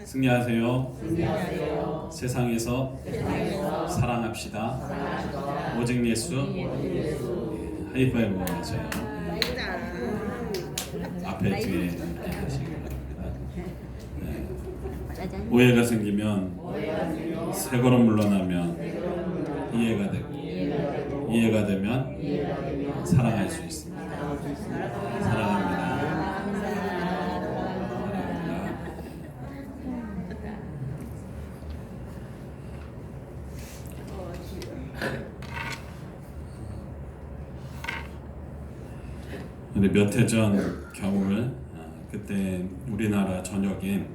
승리하세요. 세상에서 사랑합시다. 오직 예수. 하이파이브 하세요. 앞에 뒤에 함께 하시기 바랍니다. 오해가 생기면 새 걸음 물러나면 이해가 되고 이해가 되면 사랑할 수 있습니다. 사랑합니다. 근데 몇 해 전 겨울 그때 우리나라 전역에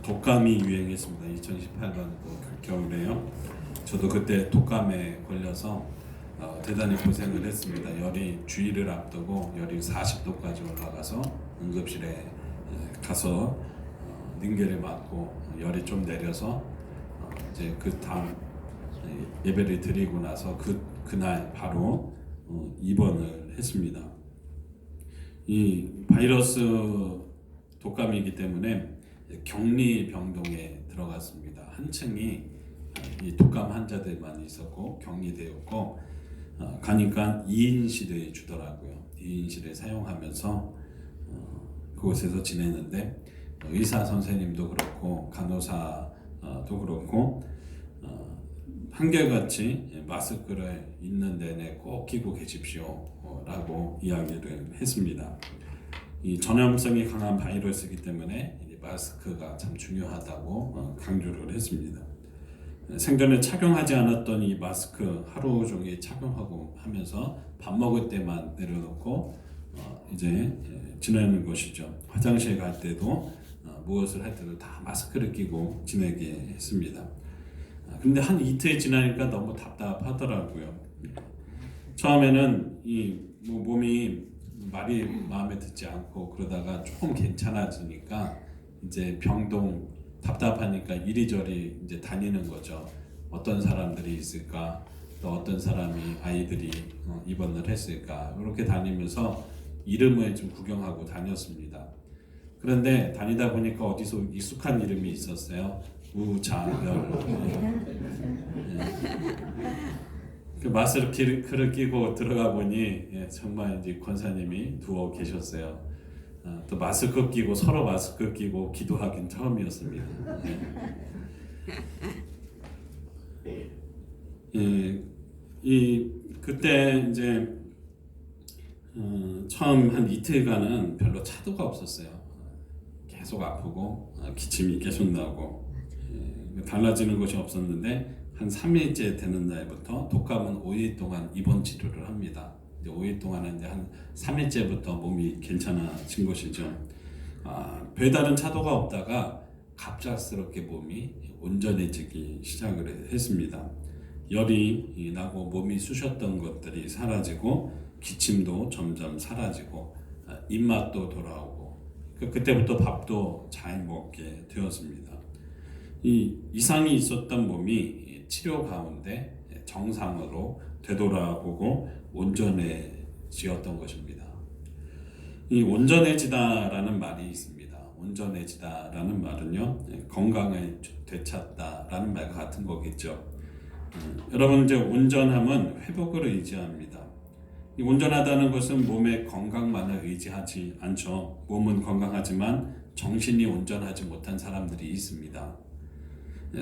독감이 유행했습니다. 2018년 겨울에요. 저도 그때 독감에 걸려서 대단히 고생을 했습니다. 열이 주의를 앞두고 열이 40도까지 올라가서 응급실에 가서 링겔을 맞고 열이 좀 내려서 이제 그 다음 예배를 드리고 나서 그날 바로 입원을 했습니다. 이 바이러스 독감이기 때문에 격리 병동에 들어갔습니다. 한 층이 이 독감 환자들만 있었고 격리되었고 가니까 2인실을 주더라고요. 2인실을 사용하면서 그곳에서 지내는데 의사 선생님도 그렇고 간호사도 그렇고 한결같이 마스크를 있는 내내 꼭 끼고 계십시오 라고 이야기를 했습니다. 이 전염성이 강한 바이러스이기 때문에 마스크가 참 중요하다고 강조를 했습니다. 생전에 착용하지 않았던 이 마스크 하루 종일 착용하고 하면서 밥 먹을 때만 내려놓고 이제 지내는 것이죠. 화장실 갈 때도 무엇을 할 때도 다 마스크를 끼고 지내게 했습니다. 근데 한 이틀 지나니까 너무 답답하더라고요. 처음에는 이 몸이 말이 마음에 듣지 않고 그러다가 조금 괜찮아지니까 이제 병동 답답하니까 이리저리 이제 다니는 거죠. 어떤 사람들이 있을까, 또 어떤 사람이 아이들이 입원을 했을까 이렇게 다니면서 이름을 좀 구경하고 다녔습니다. 그런데 다니다 보니까 어디서 익숙한 이름이 있었어요. 우자열. 그 마스크를 끼고 들어가 보니 정말 이제 권사님이 누워 계셨어요. 또 마스크 끼고 서로 마스크 끼고 기도하긴 처음이었습니다. 그때 이제 처음 한 이틀간은 별로 차도가 없었어요. 계속 아프고 기침이 계속 나고 달라지는 것이 없었는데 한 3일째 되는 날부터 독감은 5일 동안 입원 치료를 합니다. 이제 5일 동안은 이제 한 3일째부터 몸이 괜찮아진 것이죠. 별다른 차도가 없다가 갑작스럽게 몸이 온전해지기 시작을 했습니다. 열이 나고 몸이 쑤셨던 것들이 사라지고 기침도 점점 사라지고 입맛도 돌아오고 그때부터 밥도 잘 먹게 되었습니다. 이 이상이 있었던 몸이 치료 가운데 정상으로 되돌아보고 온전해지었던 것입니다. 이 온전해지다라는 말이 있습니다. 온전해지다라는 말은요, 건강을 되찾다라는 말과 같은 거겠죠. 여러분 이제 온전함은 회복을 의지합니다. 이 온전하다는 것은 몸의 건강만을 의지하지 않죠. 몸은 건강하지만 정신이 온전하지 못한 사람들이 있습니다.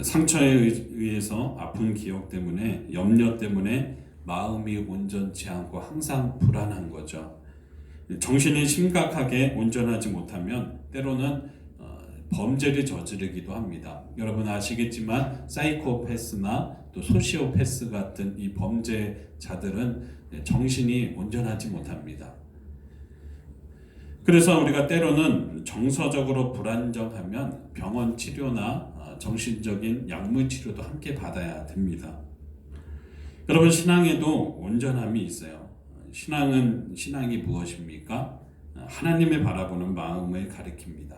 상처에 의해서 아픈 기억 때문에 염려 때문에 마음이 온전치 않고 항상 불안한 거죠. 정신이 심각하게 온전하지 못하면 때로는 범죄를 저지르기도 합니다. 여러분 아시겠지만 사이코패스나 또 소시오패스 같은 이 범죄자들은 정신이 온전하지 못합니다. 그래서 우리가 때로는 정서적으로 불안정하면 병원 치료나 정신적인 약물 치료도 함께 받아야 됩니다. 여러분 신앙에도 온전함이 있어요. 신앙이 무엇입니까? 하나님을 바라보는 마음을 가리킵니다.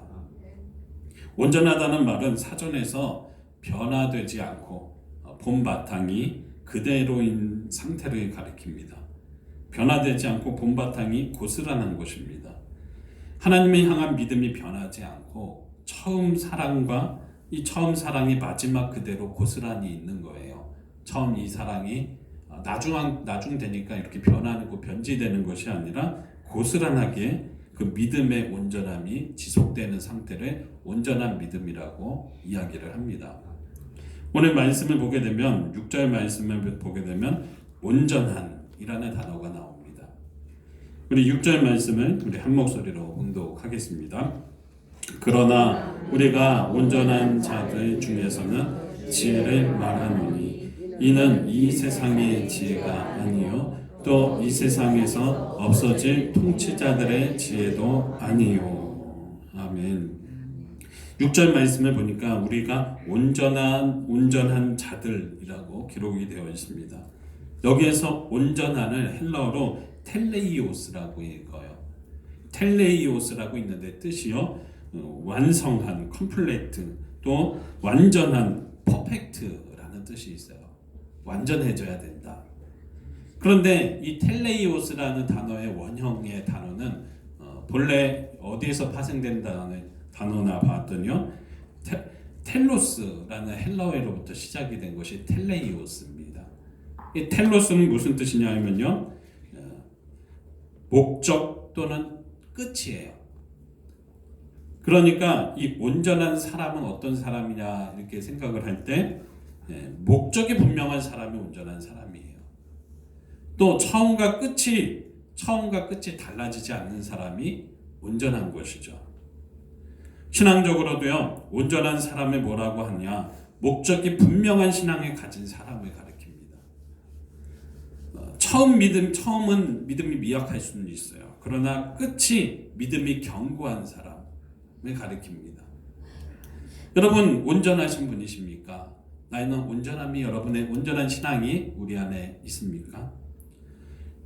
온전하다는 말은 사전에서 변화되지 않고 본 바탕이 그대로인 상태를 가리킵니다. 변화되지 않고 본 바탕이 고스란한 것입니다. 하나님을 향한 믿음이 변하지 않고 처음 사랑이 마지막 그대로 고스란히 있는 거예요. 처음 이 사랑이 나중 되니까 이렇게 변하고 변질되는 것이 아니라 고스란하게 그 믿음의 온전함이 지속되는 상태를 온전한 믿음이라고 이야기를 합니다. 오늘 말씀을 보게 되면 6절 말씀을 보게 되면 온전한이라는 단어가 나옵니다. 우리 6절 말씀을 우리 한 목소리로 응독하겠습니다. 그러나 우리가 온전한 자들 중에서는 지혜를 말하노니 이는 이 세상의 지혜가 아니요 또 이 세상에서 없어질 통치자들의 지혜도 아니요. 아멘. 6절 말씀을 보니까 우리가 온전한 자들이라고 기록이 되어 있습니다. 여기에서 온전한을 헬라어로 텔레이오스라고 읽어요. 텔레이오스라고 있는데 뜻이요 완성한, 컴플레트, 또 완전한, 퍼펙트라는 뜻이 있어요. 완전해져야 된다. 그런데 이 텔레이오스라는 단어의 원형의 단어는 본래 어디에서 파생된 단어나 봤더니요 텔로스라는 헬라어로부터 시작이 된 것이 텔레이오스입니다. 이 텔로스는 무슨 뜻이냐 하면요 목적 또는 끝이에요. 그러니까 이 온전한 사람은 어떤 사람이냐 이렇게 생각을 할 때 목적이 분명한 사람이 온전한 사람이에요. 또 처음과 끝이 달라지지 않는 사람이 온전한 것이죠. 신앙적으로도요 온전한 사람을 뭐라고 하냐 목적이 분명한 신앙을 가진 사람을 가리킵니다. 처음은 믿음이 미약할 수는 있어요. 그러나 끝이 믿음이 견고한 사람을 가리킵니다. 여러분 온전하신 분이십니까? 나는 온전함이 여러분의 온전한 신앙이 우리 안에 있습니까?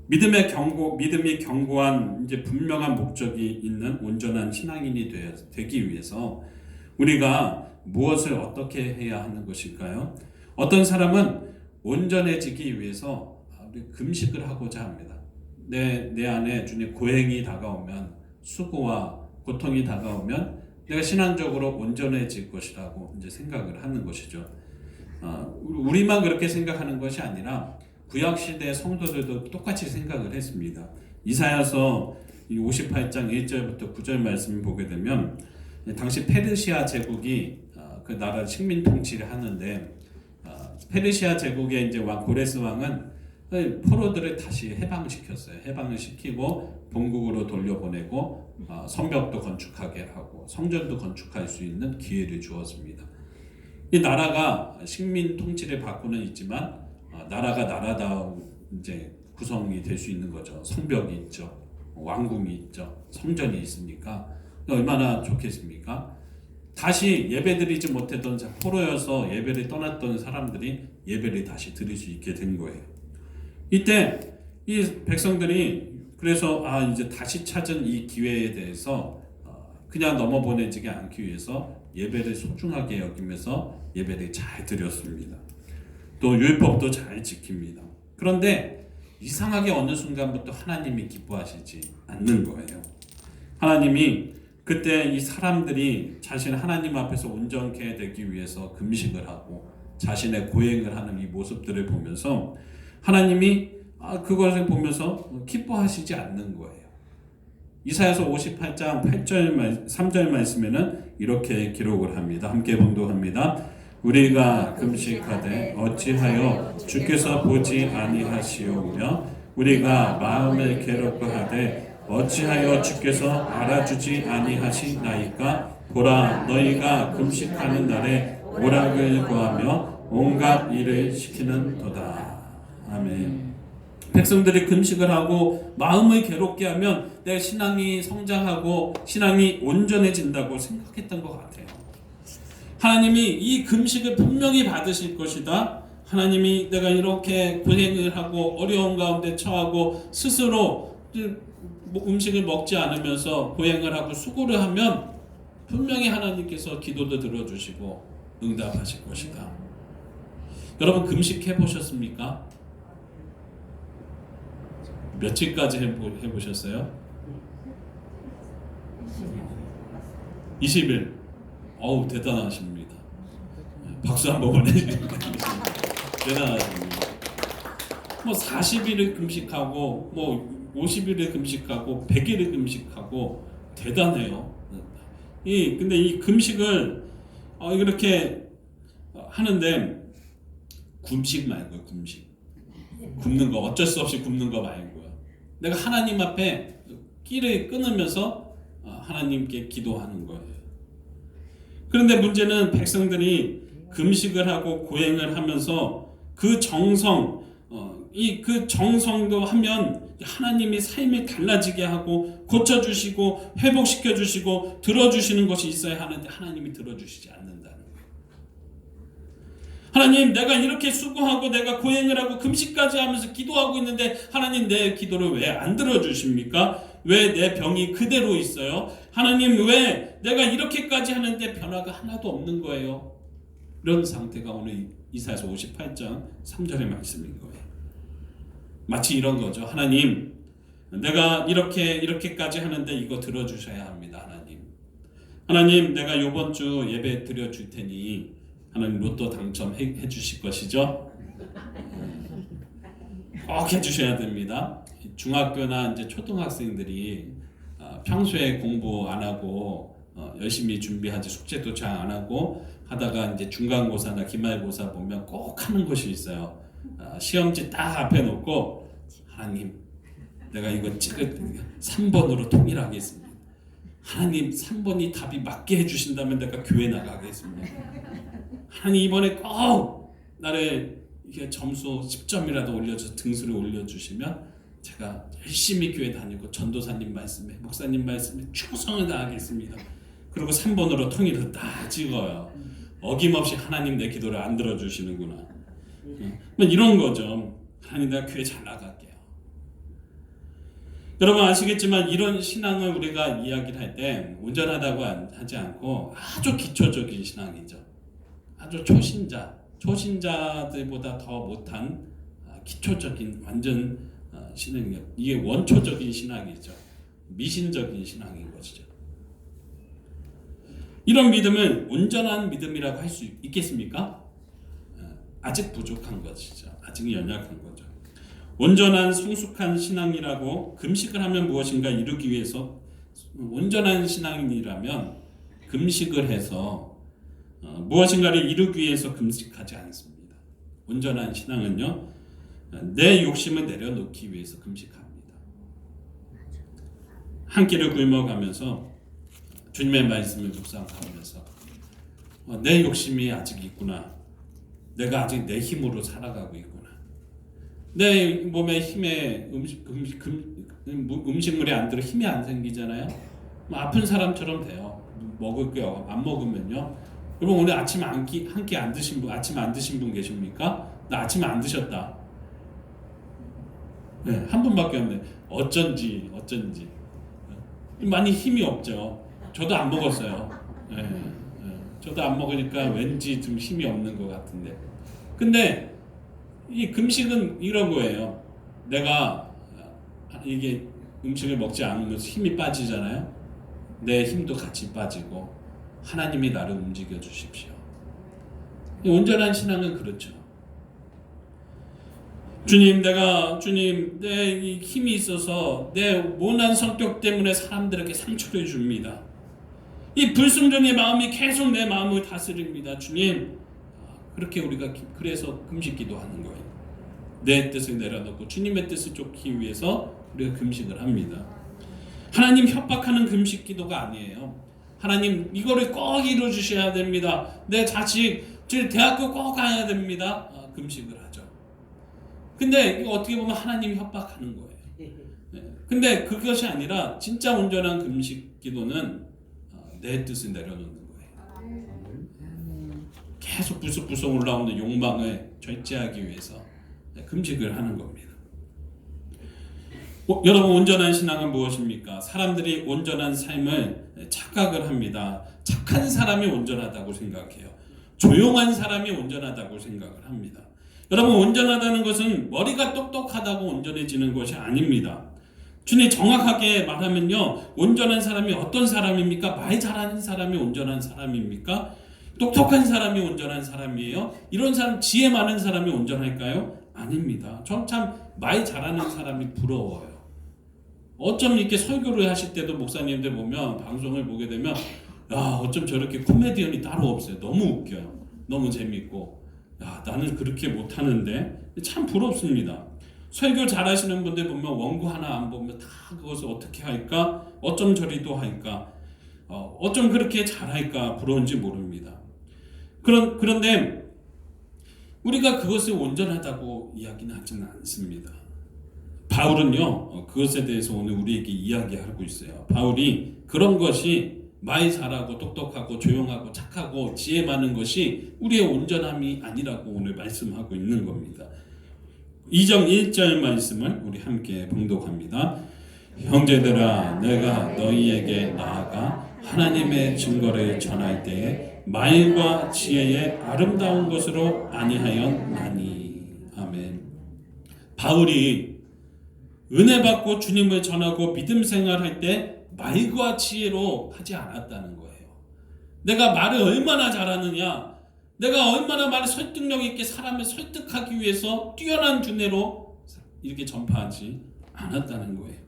믿음이 견고한 이제 분명한 목적이 있는 온전한 신앙인이 되기 위해서 우리가 무엇을 어떻게 해야 하는 것일까요? 어떤 사람은 온전해지기 위해서 금식을 하고자 합니다. 내 안에 주님 고행이 다가오면 수고와 고통이 다가오면 내가 신앙적으로 온전해질 것이라고 이제 생각을 하는 것이죠. 우리만 그렇게 생각하는 것이 아니라 구약시대 성도들도 똑같이 생각을 했습니다. 이사야서 58장 1절부터 9절 말씀을 보게 되면 당시 페르시아 제국이 그 나라 식민 통치를 하는데 페르시아 제국의 이제 고레스 왕은 포로들을 다시 해방시켰어요. 해방을 시키고 본국으로 돌려보내고 성벽도 건축하게 하고 성전도 건축할 수 있는 기회를 주었습니다. 이 나라가 식민 통치를 받고는 있지만 나라가 나라다운 이제 구성이 될 수 있는 거죠. 성벽이 있죠, 왕궁이 있죠, 성전이 있으니까 얼마나 좋겠습니까? 다시 예배드리지 못했던 포로여서 예배를 떠났던 사람들이 예배를 다시 드릴 수 있게 된 거예요. 이때 이 백성들이 그래서 이제 다시 찾은 이 기회에 대해서 그냥 넘어보내지게 않기 위해서 예배를 소중하게 여기면서 예배를 잘 드렸습니다. 또 율법도 잘 지킵니다. 그런데 이상하게 어느 순간부터 하나님이 기뻐하시지 않는 거예요. 하나님이 그때 이 사람들이 자신 하나님 앞에서 온전케 되기 위해서 금식을 하고 자신의 고행을 하는 이 모습들을 보면서 하나님이 그것을 보면서 기뻐하시지 않는 거예요. 이사야서 58장 3절 말씀에는 이렇게 기록을 합니다. 함께 봉독합니다. 우리가 금식하되 어찌하여 주께서 보지 아니하시오며 우리가 마음을 괴롭고하되 어찌하여 주께서 알아주지 아니하시나이까. 보라, 너희가 금식하는 날에 오락을 구하며 온갖 일을 시키는도다. 아멘. 백성들이 금식을 하고 마음을 괴롭게 하면 내 신앙이 성장하고 신앙이 온전해진다고 생각했던 것 같아요. 하나님이 이 금식을 분명히 받으실 것이다. 하나님이 내가 이렇게 고생을 하고 어려운 가운데 처하고 스스로 음식을 먹지 않으면서 고행을 하고 수고를 하면 분명히 하나님께서 기도도 들어주시고 응답하실 것이다. 여러분 금식해 보셨습니까? 며칠까지 해보셨어요? 20일. 어우, 대단하십니다. 박수 한번 보내주니까 대단하십니다. 뭐 40일을 금식하고 뭐 50일을 금식하고 100일을 금식하고 대단해요. 근데 이 금식을 이렇게 하는데 금식 말고요. 금식. 굶는 거, 어쩔 수 없이 굶는 거 말고요. 내가 하나님 앞에 끼를 끊으면서 하나님께 기도하는 거예요. 그런데 문제는 백성들이 금식을 하고 고행을 하면서 그 정성, 그 정성도 하면 하나님이 삶이 달라지게 하고 고쳐주시고 회복시켜주시고 들어주시는 것이 있어야 하는데 하나님이 들어주시지 않는다는 거예요. 하나님, 내가 이렇게 수고하고 내가 고행을 하고 금식까지 하면서 기도하고 있는데 하나님 내 기도를 왜 안 들어주십니까? 왜 내 병이 그대로 있어요? 하나님, 왜 내가 이렇게까지 하는데 변화가 하나도 없는 거예요? 이런 상태가 오늘 이사야서 58장 3절의 말씀인 거예요. 마치 이런 거죠. 하나님, 내가 이렇게까지 하는데 이거 들어주셔야 합니다. 하나님, 내가 이번 주 예배 드려줄 테니 하나님 로또 당첨해 주실 것이죠? 꼭 해주셔야 됩니다. 중학교나 이제 초등학생들이 평소에 공부 안 하고 열심히 준비하지 숙제도 잘 안 하고 하다가 이제 중간고사나 기말고사 보면 꼭 하는 것이 있어요. 시험지 딱 앞에 놓고 하나님, 내가 이거 3번으로 통일하겠습니다. 하나님, 3번이 답이 맞게 해주신다면 내가 교회 나가겠습니다. 하나님, 이번에 꼭 나를 이게 점수 10점이라도 올려서 등수를 올려주시면 제가 열심히 교회 다니고 전도사님 말씀에 목사님 말씀에 충성을 다하겠습니다. 그리고 3번으로 통일해서 다 찍어요. 어김없이 하나님 내 기도를 안 들어주시는구나. 이런 거죠. 하나님, 내가 교회 잘 나갈게요. 여러분 아시겠지만 이런 신앙을 우리가 이야기를 할 때 온전하다고 하지 않고 아주 기초적인 신앙이죠. 아주 초신자들보다 더 못한 기초적인 완전 신앙이에요. 이게 원초적인 신앙이죠. 미신적인 신앙인 것이죠. 이런 믿음은 온전한 믿음이라고 할 수 있겠습니까? 아직 부족한 것이죠. 아직 연약한 거죠. 온전한 성숙한 신앙이라고 금식을 하면 무엇인가 이루기 위해서 온전한 신앙이라면 금식을 해서 무엇인가를 이루기 위해서 금식하지 않습니다. 온전한 신앙은요, 내 욕심을 내려놓기 위해서 금식합니다. 한 끼를 굶어가면서 주님의 말씀을 묵상하면서 내 욕심이 아직 있구나. 내가 아직 내 힘으로 살아가고 있구나. 내 몸에 힘에 음식물이 안 들어 힘이 안 생기잖아요. 아픈 사람처럼 돼요. 먹을 게 안 먹으면요. 여러분 오늘 아침 한 끼 안 드신 분, 아침 안 드신 분 계십니까? 나 아침 안 드셨다. 네, 한 분밖에 없네. 어쩐지 많이 힘이 없죠. 저도 안 먹었어요. 네, 저도 안 먹으니까 왠지 좀 힘이 없는 것 같은데. 근데 이 금식은 이런 거예요. 내가 이게 음식을 먹지 않으면서 힘이 빠지잖아요. 내 힘도 같이 빠지고 하나님이 나를 움직여 주십시오. 온전한 신앙은 그렇죠. 주님, 내 힘이 있어서 내 모난 성격 때문에 사람들에게 상처를 줍니다. 이 불순종의 마음이 계속 내 마음을 다스립니다. 주님, 그렇게 우리가 그래서 금식기도 하는 거예요. 내 뜻을 내려놓고 주님의 뜻을 쫓기 위해서 우리가 금식을 합니다. 하나님 협박하는 금식기도가 아니에요. 하나님, 이거를 꼭 이루어 주셔야 됩니다. 내 자식 대학교 꼭 가야 됩니다. 금식을 하죠. 근데 이거 어떻게 보면 하나님이 협박하는 거예요. 근데 그것이 아니라 진짜 온전한 금식 기도는 내 뜻을 내려놓는 거예요. 계속 부수부수 올라오는 욕망을 절제하기 위해서 금식을 하는 겁니다. 여러분, 온전한 신앙은 무엇입니까? 사람들이 온전한 삶을 착각을 합니다. 착한 사람이 온전하다고 생각해요. 조용한 사람이 온전하다고 생각을 합니다. 여러분, 온전하다는 것은 머리가 똑똑하다고 온전해지는 것이 아닙니다. 주님 정확하게 말하면요, 온전한 사람이 어떤 사람입니까? 말 잘하는 사람이 온전한 사람입니까? 똑똑한 사람이 온전한 사람이에요? 이런 사람, 지혜 많은 사람이 온전할까요? 아닙니다. 전 참 말 잘하는 사람이 부러워요. 어쩜 이렇게 설교를 하실 때도 목사님들 보면, 방송을 보게 되면, 야, 어쩜 저렇게 코미디언이 따로 없어요. 너무 웃겨요. 너무 재밌고, 야, 나는 그렇게 못하는데 참 부럽습니다. 설교 잘하시는 분들 보면 원고 하나 안 보면 다 그것을 어떻게 할까? 어쩜 저리도 할까? 어쩜 그렇게 잘할까? 부러운지 모릅니다. 그런데 우리가 그것을 온전하다고 이야기는 하지는 않습니다. 바울은요, 그것에 대해서 오늘 우리에게 이야기하고 있어요. 바울이 그런 것이 말 잘하고 똑똑하고 조용하고 착하고 지혜 많은 것이 우리의 온전함이 아니라고 오늘 말씀하고 있는 겁니다. 2장 1절 말씀을 우리 함께 봉독합니다. 형제들아, 내가 너희에게 나아가 하나님의 증거를 전할 때에 말과 지혜의 아름다운 것으로 아니하였나니. 아멘. 바울이 은혜 받고 주님을 전하고 믿음 생활할 때 말과 지혜로 하지 않았다는 거예요. 내가 말을 얼마나 잘하느냐, 내가 얼마나 말을 설득력 있게 사람을 설득하기 위해서 뛰어난 두뇌로 이렇게 전파하지 않았다는 거예요.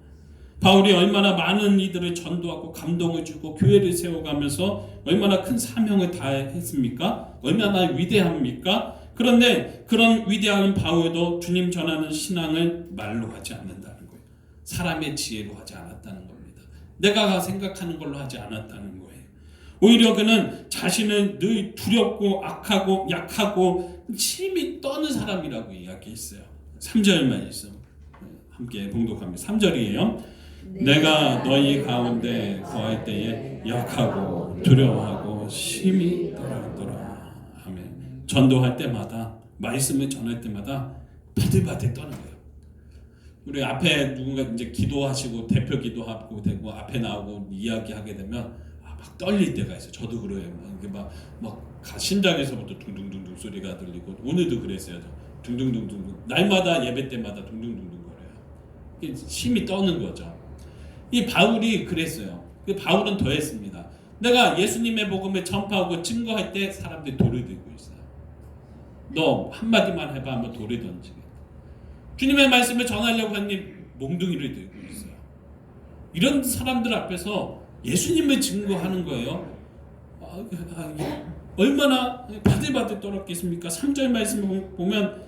바울이 얼마나 많은 이들을 전도하고 감동을 주고 교회를 세워가면서 얼마나 큰 사명을 다했습니까? 얼마나 위대합니까? 그런데 그런 위대한 바울도 주님 전하는 신앙을 말로 하지 않는다는 거예요. 사람의 지혜로 하지 않았다는 겁니다. 내가 생각하는 걸로 하지 않았다는 거예요. 오히려 그는 자신을 늘 두렵고 악하고 약하고 침이 떠는 사람이라고 이야기했어요. 3절 말씀 함께 봉독합니다. 3절이에요. 내가 너희 가운데 거할 때에 약하고 두려워하고 심히 떨었더라. 아멘. 전도할 때마다, 말씀을 전할 때마다 바들바들 떠는 거예요. 우리 앞에 누군가 이제 기도하시고 대표 기도하고 되고 앞에 나오고 이야기하게 되면 막 떨릴 때가 있어요. 저도 그래요. 이게 막 심장에서부터 둥둥둥둥 소리가 들리고, 오늘도 그랬어요. 둥둥둥둥. 날마다 예배 때마다 둥둥둥둥 거려요. 심이 떠는 거죠. 이 바울이 그랬어요. 바울은 더했습니다. 내가 예수님의 복음을 전파하고 증거할 때 사람들이 돌을 들고 있어요. 너 한마디만 해봐 하면 돌을 던지게. 주님의 말씀을 전하려고 하니 몽둥이를 들고 있어요. 이런 사람들 앞에서 예수님을 증거하는 거예요. 얼마나 바들바들 떨었겠습니까? 3절 말씀을 보면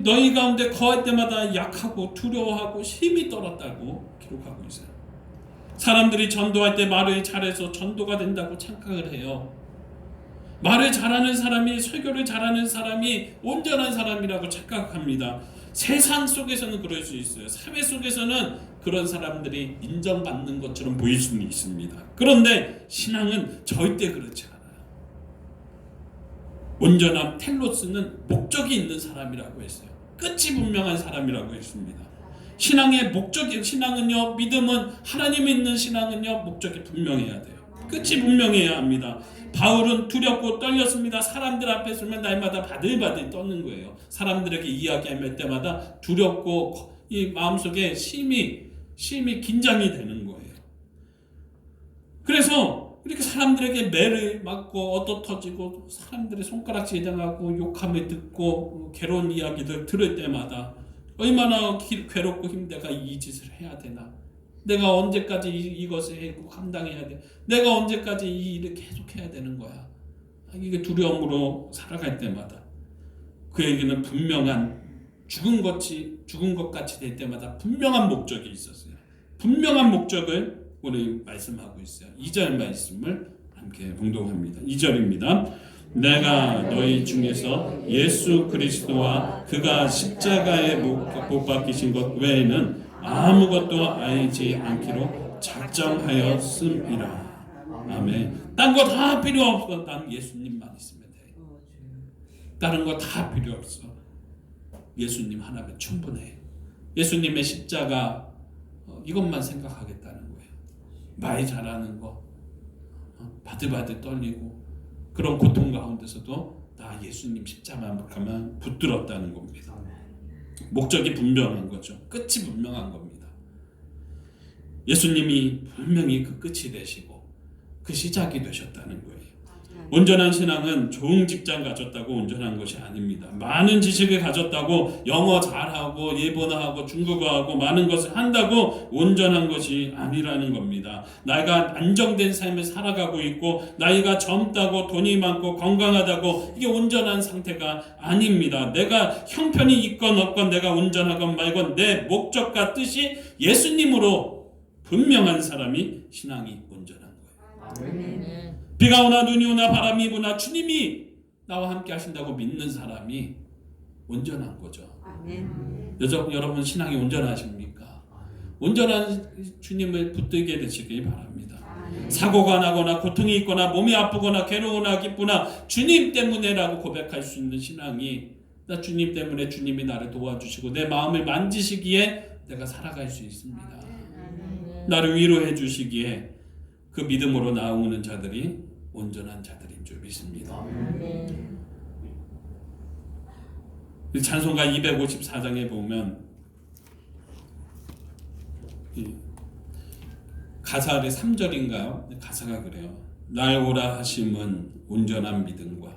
너희 가운데 거할 때마다 약하고 두려워하고 힘이 떨었다고 기록하고 있어요. 사람들이 전도할 때 말을 잘해서 전도가 된다고 착각을 해요. 말을 잘하는 사람이, 설교를 잘하는 사람이 온전한 사람이라고 착각합니다. 세상 속에서는 그럴 수 있어요. 사회 속에서는 그런 사람들이 인정받는 것처럼 보일 수는 있습니다. 그런데 신앙은 절대 그렇지 않아요. 온전한 텔로스는 목적이 있는 사람이라고 했어요. 끝이 분명한 사람이라고 했습니다. 신앙의 목적이, 신앙은요, 믿음은, 하나님 있는 신앙은요, 목적이 분명해야 돼요. 끝이 분명해야 합니다. 바울은 두렵고 떨렸습니다. 사람들 앞에 서면 날마다 바들바들 떠는 거예요. 사람들에게 이야기할 때마다 두렵고 이 마음속에 심히 긴장이 되는 거예요. 그래서 이렇게 사람들에게 매를 맞고 얻어 터지고 사람들의 손가락질 당하고 욕함을 듣고 괴로운 이야기들 들을 때마다 얼마나 괴롭고 힘들까, 이 짓을 해야 되나, 내가 언제까지 이것을 감당해야 돼, 내가 언제까지 이 일을 계속해야 되는 거야. 이게 두려움으로 살아갈 때마다 그에게는 분명한 죽은 것 같이 될 때마다 분명한 목적이 있었어요. 분명한 목적을 오늘 말씀하고 있어요. 2절 말씀을 함께 봉독합니다. 2절입니다. 내가 너희 중에서 예수 그리스도와 그가 십자가에 못 박히신 것 외에는 아무것도 알지 않기로 작정하였음이라. 아멘. 딴 거 다 필요 없어. 난 예수님만 있으면 돼. 다른 거 다 필요 없어. 예수님 하나면 충분해. 예수님의 십자가, 이것만 생각하겠다는 거예요. 말 잘하는 거, 바들바들 떨리고 그런 고통 가운데서도 나 예수님 십자가만 가면 붙들었다는 겁니다. 목적이 분명한 거죠. 끝이 분명한 겁니다. 예수님이 분명히 그 끝이 되시고 그 시작이 되셨다는 거예요. 온전한 신앙은 좋은 직장 가졌다고 온전한 것이 아닙니다. 많은 지식을 가졌다고 영어 잘하고 예본어하고 중국어하고 많은 것을 한다고 온전한 것이 아니라는 겁니다. 나이가 안정된 삶을 살아가고 있고 나이가 젊다고 돈이 많고 건강하다고 이게 온전한 상태가 아닙니다. 내가 형편이 있건 없건 내가 온전하건 말건 내 목적과 뜻이 예수님으로 분명한 사람이 신앙이 온전한 거예요. 비가 오나 눈이 오나 바람이 부나 주님이 나와 함께 하신다고 믿는 사람이 온전한 거죠. 여러분 신앙이 온전하십니까? 온전한 주님을 붙들게 되시길 바랍니다. 사고가 나거나 고통이 있거나 몸이 아프거나 괴로우나 기쁘나 주님 때문에라고 고백할 수 있는 신앙이 나 주님 때문에 주님이 나를 도와주시고 내 마음을 만지시기에 내가 살아갈 수 있습니다. 나를 위로해 주시기에 그 믿음으로 나오는 자들이 온전한 자들인 줄 믿습니다. 찬송가 254장에 보면 가사의 3절인가요? 가사가 그래요. 날 오라 하심은 온전한 믿음과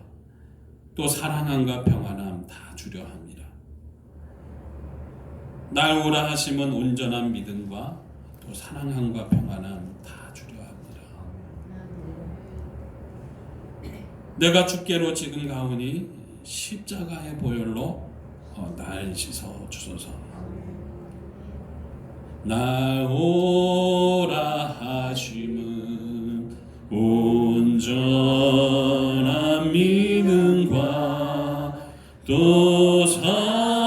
또 사랑함과 평안함 다 주려 함이라. 날 오라 하심은 온전한 믿음과 또 사랑함과 평안함 다 주려 합니다. 내가 주께로 지금 가오니 십자가의 보혈로 날 씻어 주소서. 날 오라 하심은 온전한 믿음과 또 사랑함과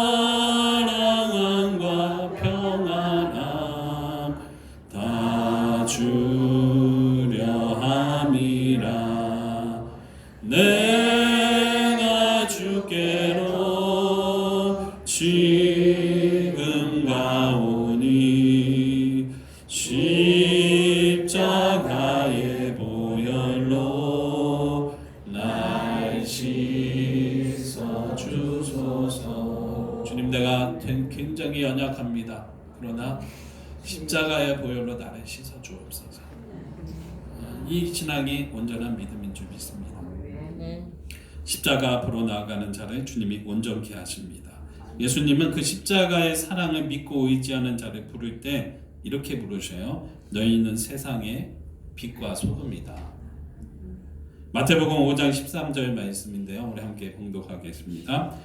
평안함 다 주려 함이라. 내가 주께로 지금 가오니 십자가의 보혈로 날 씻어 주소서. 주님, 내가 굉장히 연약합니다. 그러나 십자가의 보혈로 나를 씻어 주옵소서. 이 신앙이 온전한 믿음인 줄 믿습니다. 십자가 앞으로 나아가는 자를 주님이 온전케 하십니다. 예수님은 그 십자가의 사랑을 믿고 의지하는 자를 부를 때 이렇게 부르셔요. 너희는 세상의 빛과 소금이다. 마태복음 5장 13절 말씀인데요. 우리 함께 봉독하겠습니다.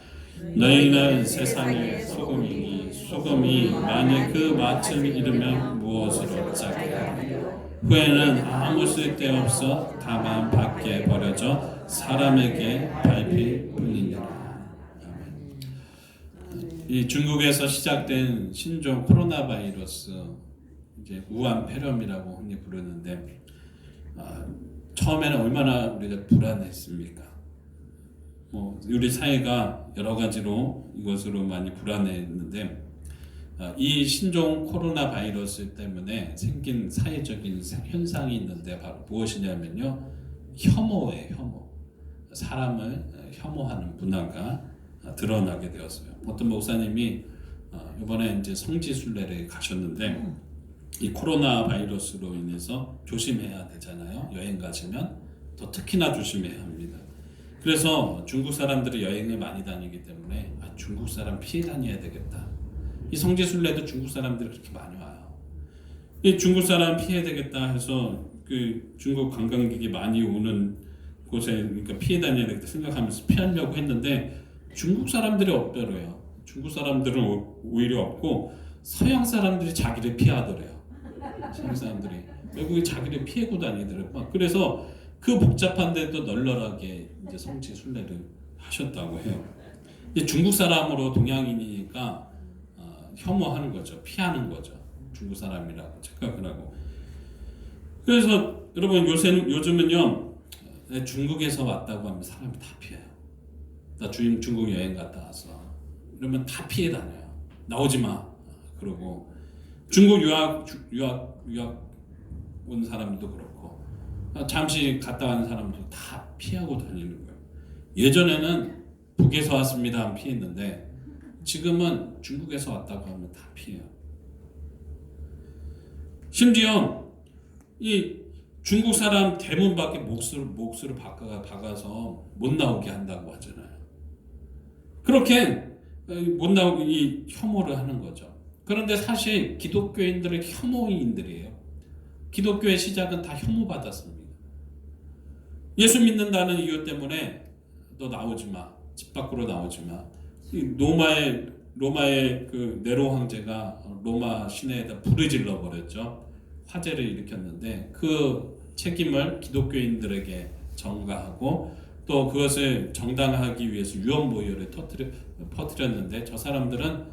너희는 세상의 소금이니 소금이 만일 그 맛을 잃으면 무엇으로 짜게 하리요? 후에는 아무 쓸데없어 다만 밖에 버려져 사람에게 밟힐 뿐이니라. 이 중국에서 시작된 신종 코로나 바이러스, 이제 우한 폐렴이라고 흔히 부르는데, 처음에는 얼마나 우리가 불안했습니까? 우리 사회가 여러 가지로 이것으로 많이 불안했는데, 이 신종 코로나 바이러스 때문에 생긴 사회적인 현상이 있는데 바로 무엇이냐면요, 혐오예요. 혐오. 사람을 혐오하는 문화가 드러나게 되었어요. 어떤 목사님이 이번에 이제 성지순례를 가셨는데 이 코로나 바이러스로 인해서 조심해야 되잖아요. 여행 가시면 더 특히나 조심해야 합니다. 그래서 중국 사람들이 여행을 많이 다니기 때문에 중국 사람 피해 다녀야 되겠다. 이 성지순례도 중국 사람들이 그렇게 많이 와요. 이 중국 사람 피해야 되겠다 해서 그 중국 관광객이 많이 오는 곳에 그러니까 피해 다녀야 되겠다 생각하면서 피하려고 했는데 중국 사람들이 없더래요. 중국 사람들은 오히려 없고 서양 사람들이 자기를 피하더래요. 서양 사람들이 외국이 자기를 피하고 다니더라고요. 그래서 그 복잡한데도 널널하게 이제 성지 순례를 하셨다고 해요. 이제 중국 사람으로 동양인이니까 혐오하는 거죠. 피하는 거죠. 중국 사람이라고 착각을 하고. 그래서 여러분 요즘은요 중국에서 왔다고 하면 사람이 다 피해요. 나 중국 여행 갔다 왔어. 그러면 다 피해 다녀요. 나오지 마. 그러고 중국 유학 온 사람도 그렇고 잠시 갔다 온 사람도 다 피하고 다니는 거예요. 예전에는 북에서 왔습니다 하면 피했는데 지금은 중국에서 왔다고 하면 다 피해요. 심지어 이 중국 사람 대문 밖에 몫으로 박아서 못 나오게 한다고 하잖아요. 그렇게 못 나오게 이 혐오를 하는 거죠. 그런데 사실 기독교인들은 혐오인들이에요. 기독교의 시작은 다 혐오받았습니다. 예수 믿는다는 이유 때문에 너 나오지 마. 집 밖으로 나오지 마. 로마의 그 네로 황제가 로마 시내에다 불을 질러 버렸죠. 화재를 일으켰는데 그 책임을 기독교인들에게 전가하고 또 그것을 정당화하기 위해서 유언보혈을 퍼뜨렸는데 저 사람들은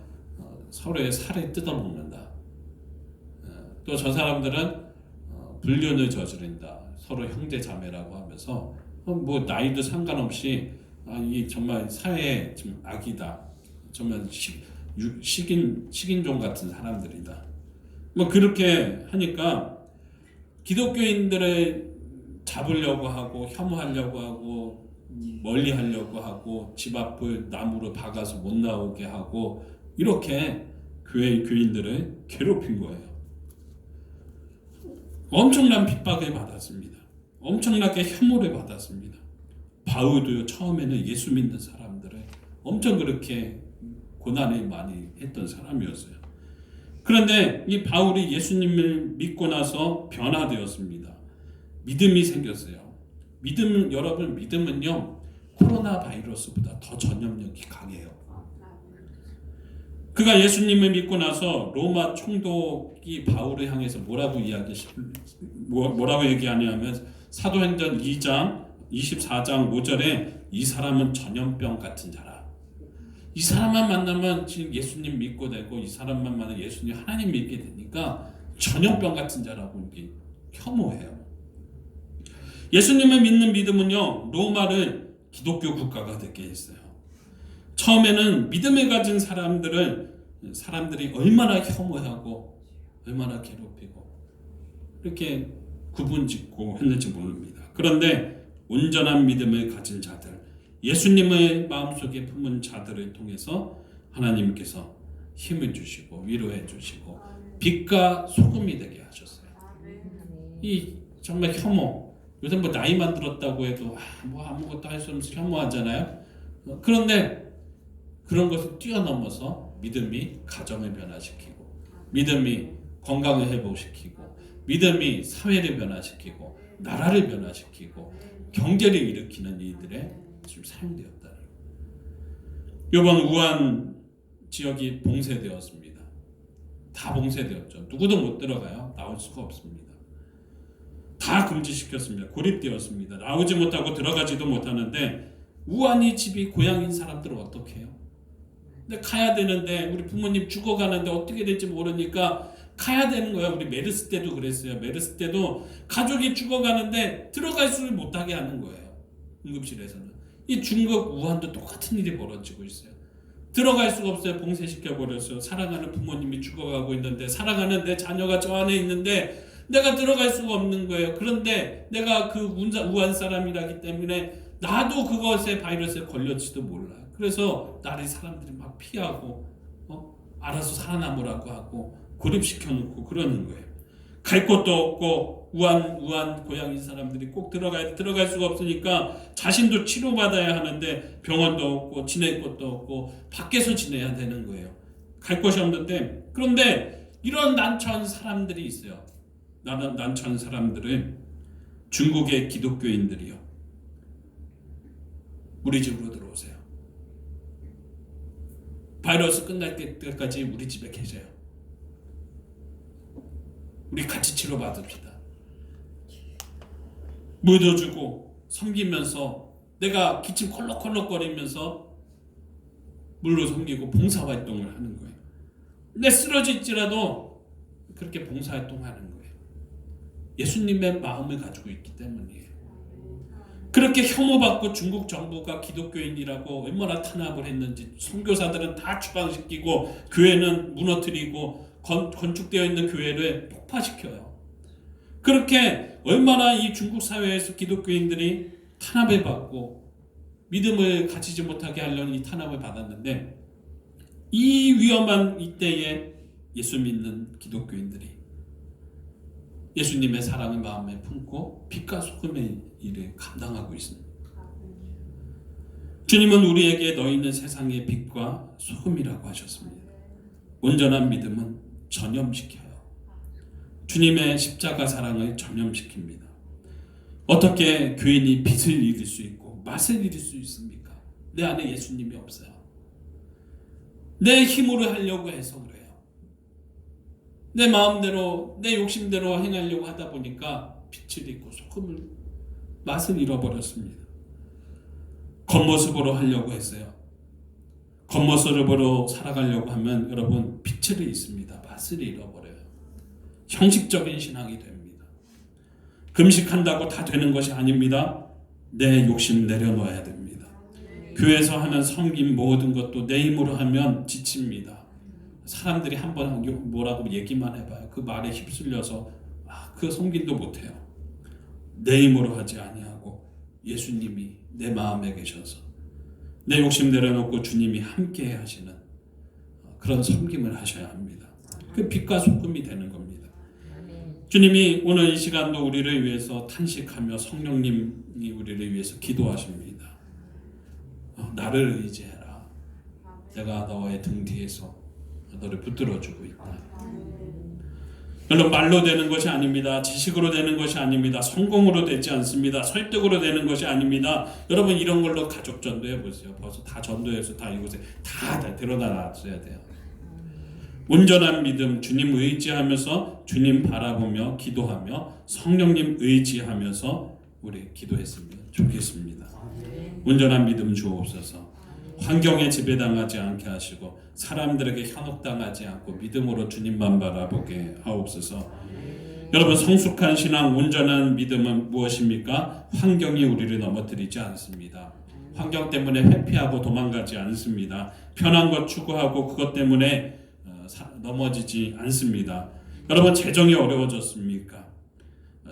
서로의 살을 뜯어먹는다. 또 저 사람들은 불륜을 저지른다. 서로 형제 자매라고 하면서 뭐 나이도 상관없이 이 정말 사회의 좀 악이다. 정말 식인종 같은 사람들이다. 뭐 그렇게 하니까 기독교인들을 잡으려고 하고 혐오하려고 하고 멀리 하려고 하고 집 앞을 나무로 박아서 못 나오게 하고 이렇게 교인들을 괴롭힌 거예요. 엄청난 핍박을 받았습니다. 엄청나게 혐오를 받았습니다. 바울도 처음에는 예수 믿는 사람들을 엄청 그렇게 고난을 많이 했던 사람이었어요. 그런데 이 바울이 예수님을 믿고 나서 변화되었습니다. 믿음이 생겼어요. 여러분 믿음은요 코로나 바이러스보다 더 전염력이 강해요. 그가 예수님을 믿고 나서 로마 총독이 바울을 향해서 뭐라고 얘기하냐면 사도행전 2장 24장 5절에 이 사람은 전염병 같은 자라. 이 사람만 만나면 지금 예수님 믿고 되고 이 사람만 만나면 예수님 하나님 믿게 되니까 전염병 같은 자라고 이렇게 혐오해요. 예수님을 믿는 믿음은요 로마를 기독교 국가가 되게 했어요. 처음에는 믿음을 가진 사람들이 얼마나 혐오하고 얼마나 괴롭히고 이렇게 구분짓고 했는지 모릅니다. 그런데 온전한 믿음을 가진 자들, 예수님을 마음속에 품은 자들을 통해서 하나님께서 힘을 주시고 위로해 주시고 빛과 소금이 되게 하셨어요. 이 정말 혐오, 요즘 뭐 나이만 들었다고 해도 뭐 아무것도 할 수 없으면서 혐오하잖아요. 그런데 그런 것을 뛰어넘어서 믿음이 가정을 변화시키고 믿음이 건강을 회복시키고 믿음이 사회를 변화시키고 나라를 변화시키고 경제를 일으키는 이들의 지금 사용되었다는 이번 우한 지역이 봉쇄되었습니다. 다 봉쇄되었죠. 누구도 못 들어가요. 나올 수가 없습니다. 다 금지시켰습니다. 고립되었습니다. 나오지 못하고 들어가지도 못하는데 우한이 집이 고향인 사람들은 어떻게 해요? 근데 가야 되는데 우리 부모님 죽어가는데 어떻게 될지 모르니까 가야 되는 거야. 우리 메르스 때도 그랬어요. 메르스 때도 가족이 죽어가는데 들어갈 수를 못하게 하는 거예요. 응급실에서는. 이 중국 우한도 똑같은 일이 벌어지고 있어요. 들어갈 수가 없어요. 봉쇄시켜버렸어요. 사랑하는 부모님이 죽어가고 있는데 사랑하는 내 자녀가 저 안에 있는데 내가 들어갈 수가 없는 거예요. 그런데 내가 그 우한 사람이라기 때문에 나도 그것에 바이러스에 걸렸지도 몰라. 그래서 나를 사람들이 막 피하고 알아서 살아남으라고 하고 고립시켜놓고 그러는 거예요. 갈 곳도 없고 우한 고향인 사람들이 꼭 들어갈 수가 없으니까 자신도 치료받아야 하는데 병원도 없고 지낼 곳도 없고 밖에서 지내야 되는 거예요. 갈 곳이 없는데 그런데 이런 난처한 사람들이 있어요. 난처한 사람들은 중국의 기독교인들이요. 우리 집으로 들어오세요. 바이러스 끝날 때까지 우리 집에 계세요. 우리 같이 치료받읍시다. 물도 주고 섬기면서 내가 기침 콜록콜록거리면서 물로 섬기고 봉사활동을 하는 거예요. 내 쓰러질지라도 그렇게 봉사활동하는 거예요. 예수님의 마음을 가지고 있기 때문이에요. 그렇게 혐오받고 중국 정부가 기독교인이라고 얼마나 탄압을 했는지 선교사들은 다 추방시키고 교회는 무너뜨리고 건축되어 있는 교회를 폭파시켜요. 그렇게 얼마나 이 중국 사회에서 기독교인들이 탄압을 받고 믿음을 가지지 못하게 하려는 이 탄압을 받았는데 이 위험한 이때에 예수 믿는 기독교인들이 예수님의 사랑을 마음에 품고 빛과 소금의 일을 감당하고 있습니다. 주님은 우리에게 너희는 세상의 빛과 소금이라고 하셨습니다. 온전한 믿음은 전염시켜요. 주님의 십자가 사랑을 전염시킵니다. 어떻게 교인이 빛을 잃을 수 있고 맛을 잃을 수 있습니까? 내 안에 예수님이 없어요. 내 힘으로 하려고 해서 그래요. 내 마음대로 내 욕심대로 행하려고 하다 보니까 빛을 잃고 소금을 맛을 잃어버렸습니다. 겉모습으로 하려고 했어요. 겉모습으로 살아가려고 하면 여러분 빛을 잃습니다. 맛을 잃어버려요. 형식적인 신앙이 됩니다. 금식한다고 다 되는 것이 아닙니다. 내 욕심 내려놓아야 됩니다. 교회에서 하는 섬김 모든 것도 내 힘으로 하면 지칩니다. 사람들이 한번 뭐라고 얘기만 해봐요. 그 말에 휩쓸려서 그 섬김도 못해요. 내 힘으로 하지 아니하고 예수님이 내 마음에 계셔서 내 욕심 내려놓고 주님이 함께 하시는 그런 섬김을 하셔야 합니다. 그 빛과 소금이 되는 겁니다. 주님이 오늘 이 시간도 우리를 위해서 탄식하며 성령님이 우리를 위해서 기도하십니다. 나를 의지해라. 내가 너의 등 뒤에서 너를 붙들어주고 있다. 여러분 말로 되는 것이 아닙니다. 지식으로 되는 것이 아닙니다. 성공으로 되지 않습니다. 설득으로 되는 것이 아닙니다. 여러분 이런 걸로 가족 전도해 보세요. 벌써 다 전도해서 다 이곳에 다 데려다 놨어야 돼요. 온전한 믿음, 주님 의지하면서 주님 바라보며 기도하며 성령님 의지하면서 우리 기도했으면 좋겠습니다. 온전한 믿음 주옵소서. 환경에 지배당하지 않게 하시고 사람들에게 현혹당하지 않고 믿음으로 주님만 바라보게 하옵소서. 여러분 성숙한 신앙, 온전한 믿음은 무엇입니까? 환경이 우리를 넘어뜨리지 않습니다. 환경 때문에 회피하고 도망가지 않습니다. 편한 것 추구하고 그것 때문에 넘어지지 않습니다. 여러분 재정이 어려워졌습니까?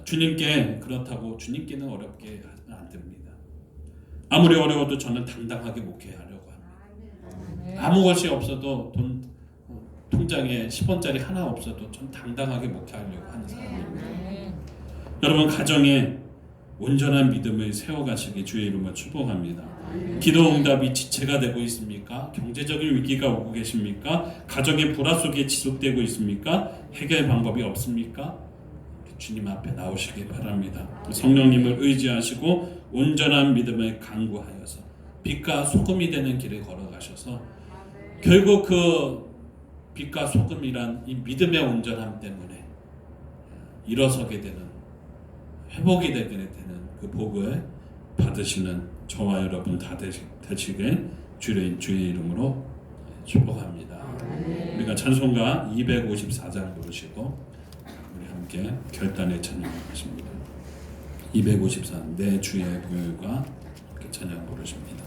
주님께 그렇다고 주님께는 어렵게 안 됩니다. 아무리 어려워도 저는 당당하게 목회하려고 합니다. 아무 것이 없어도 통장에 10원짜리 하나 없어도 전 당당하게 목회하려고 하는 사람입니다. 여러분 가정에 온전한 믿음을 세워가시기 주의 이름으로 축복합니다. 기도 응답이 지체가 되고 있습니까? 경제적인 위기가 오고 계십니까? 가정의 불화 속에 지속되고 있습니까? 해결 방법이 없습니까? 주님 앞에 나오시기 바랍니다. 성령님을 의지하시고 온전한 믿음을 강구하여서 빛과 소금이 되는 길을 걸어가셔서 결국 그 빛과 소금이란 이 믿음의 온전함 때문에 일어서게 되는, 회복이 되게 되는 그 복을 받으시는 저와 여러분 다 되시길 주의 이름으로 축복합니다. 우리가 찬송가 254장 부르시고 우리 함께 결단의 찬양하십니다. 254 내 주의 보혈과 찬양 부르십니다.